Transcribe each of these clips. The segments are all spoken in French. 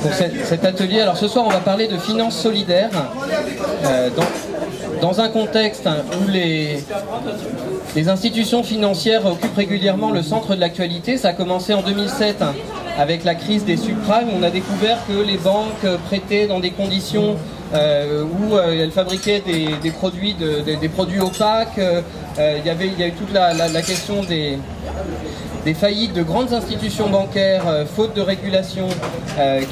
pour cet atelier. Alors ce soir on va parler de finances solidaires dans un contexte où les institutions financières occupent régulièrement le centre de l'actualité. Ça a commencé en 2007 avec la crise des subprimes. On a découvert que les banques prêtaient dans des conditions où elles fabriquaient des produits opaques. Il y a eu toute la question des faillites de grandes institutions bancaires, faute de régulation,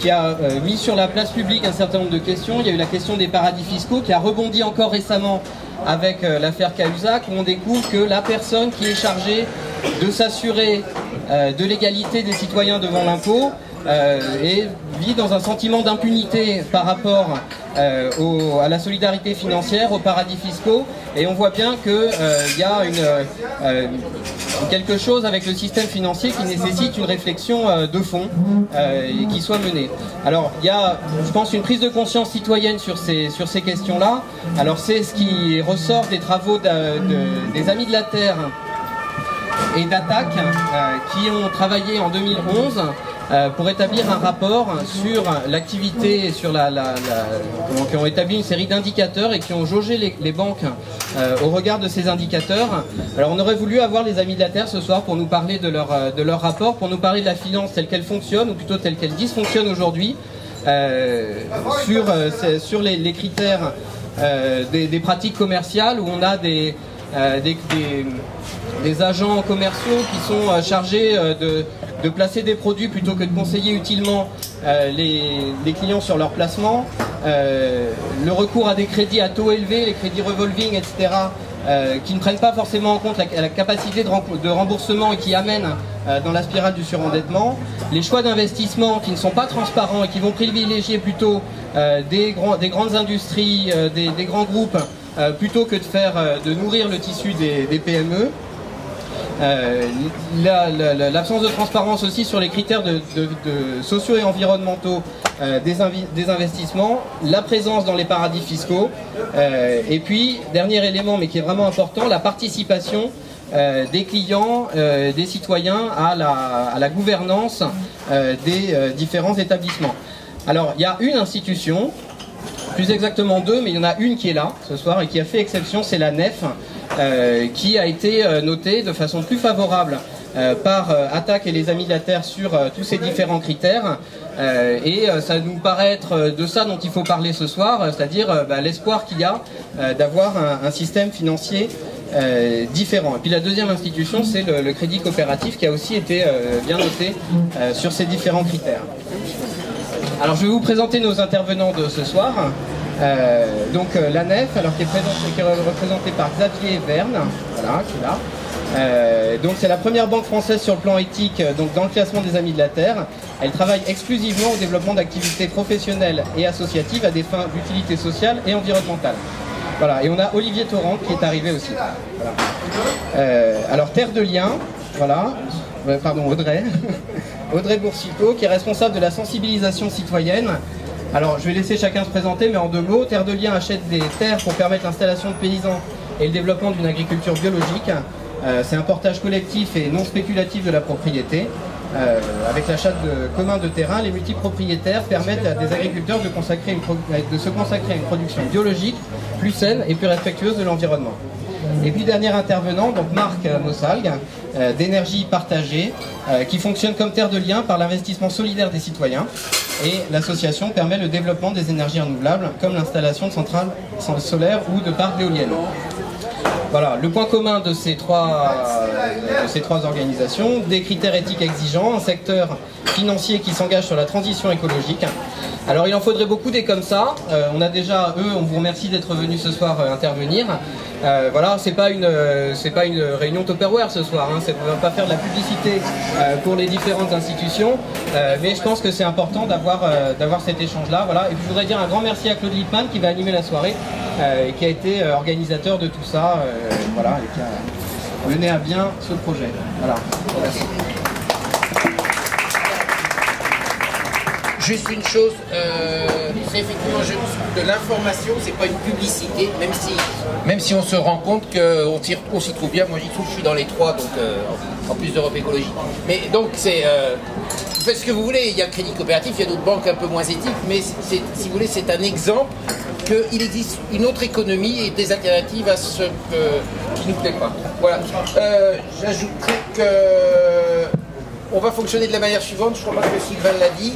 qui a mis sur la place publique un certain nombre de questions. Il y a eu la question des paradis fiscaux qui a rebondi encore récemment avec l'affaire Cahuzac, où on découvre que la personne qui est chargée de s'assurer de l'égalité des citoyens devant l'impôt vit dans un sentiment d'impunité par rapport à la solidarité financière, aux paradis fiscaux, et on voit bien qu'il y a quelque chose avec le système financier qui nécessite une réflexion de fond et qui soit menée. Alors il y a, je pense, une prise de conscience citoyenne sur ces questions-là. Alors c'est ce qui ressort des travaux des Amis de la Terre et d'Attac qui ont travaillé en 2011 pour établir un rapport sur l'activité, qui ont établi une série d'indicateurs et qui ont jaugé les banques au regard de ces indicateurs. Alors on aurait voulu avoir les Amis de la Terre ce soir pour nous parler de leur rapport, pour nous parler de la finance telle qu'elle fonctionne, ou plutôt telle qu'elle dysfonctionne aujourd'hui, sur les critères des pratiques commerciales, où on a des agents commerciaux qui sont chargés de placer des produits plutôt que de conseiller utilement les clients sur leur placement, le recours à des crédits à taux élevés, les crédits revolving, etc., qui ne prennent pas forcément en compte la capacité de remboursement et qui amènent dans la spirale du surendettement, les choix d'investissement qui ne sont pas transparents et qui vont privilégier plutôt des grandes industries, des grands groupes, plutôt que de nourrir le tissu des PME. L'absence de transparence aussi sur les critères sociaux et environnementaux des investissements, la présence dans les paradis fiscaux, et puis, dernier élément mais qui est vraiment important, la participation des clients, des citoyens à la gouvernance des différents établissements. Alors, il y a une institution, plus exactement deux, mais il y en a une qui est là ce soir et qui a fait exception, c'est la NEF, qui a été notée de façon plus favorable par Attac et les Amis de la Terre sur tous ces différents critères, et ça nous paraît être de ça dont il faut parler ce soir, c'est-à-dire l'espoir qu'il y a d'avoir un système financier différent. Et puis la deuxième institution, c'est le crédit coopératif, qui a aussi été bien noté sur ces différents critères. Alors je vais vous présenter nos intervenants de ce soir. Donc la NEF, alors qui est représentée par Xavier Verne, voilà, qui est là. Donc c'est la première banque française sur le plan éthique, donc dans le classement des Amis de la Terre. Elle travaille exclusivement au développement d'activités professionnelles et associatives à des fins d'utilité sociale et environnementale. Voilà, et on a Olivier Torrent qui est arrivé aussi. Voilà. Alors Terre de Liens, voilà, pardon, Audrey. Audrey Boursicot, qui est responsable de la sensibilisation citoyenne. Alors, je vais laisser chacun se présenter, mais en deux mots, Terre de Liens achète des terres pour permettre l'installation de paysans et le développement d'une agriculture biologique. C'est un portage collectif et non spéculatif de la propriété. Avec l'achat commun de terrain, les multipropriétaires permettent à des agriculteurs de se consacrer à une production biologique plus saine et plus respectueuse de l'environnement. Et puis dernier intervenant, donc Marc Mossalgue, d'énergie partagée, qui fonctionne comme terre de lien par l'investissement solidaire des citoyens. Et l'association permet le développement des énergies renouvelables, comme l'installation de centrales solaires ou de parcs d'éoliennes. Voilà, le point commun de ces trois organisations, des critères éthiques exigeants, un secteur financier qui s'engage sur la transition écologique. Alors il en faudrait beaucoup des comme ça. On a déjà, on vous remercie d'être venus ce soir intervenir. Voilà, c'est pas une réunion Tupperware ce soir, hein, on va pas faire de la publicité pour les différentes institutions, mais je pense que c'est important d'avoir cet échange-là. Voilà. Et puis je voudrais dire un grand merci à Claude Lippmann qui va animer la soirée, et qui a été organisateur de tout ça, voilà, et qui a mené à bien ce projet. Voilà. Merci. Juste une chose, c'est effectivement de l'information, c'est pas une publicité, même si on se rend compte qu'on s'y trouve bien. Moi j'y trouve, je suis dans les trois, donc en plus d'Europe Écologie. Mais donc c'est faites ce que vous voulez, il y a le crédit coopératif, il y a d'autres banques un peu moins éthiques, mais si vous voulez, c'est un exemple qu'il existe une autre économie et des alternatives à ce qui nous plaît pas. Voilà. J'ajouterais que on va fonctionner de la manière suivante, je crois pas que Sylvain l'a dit.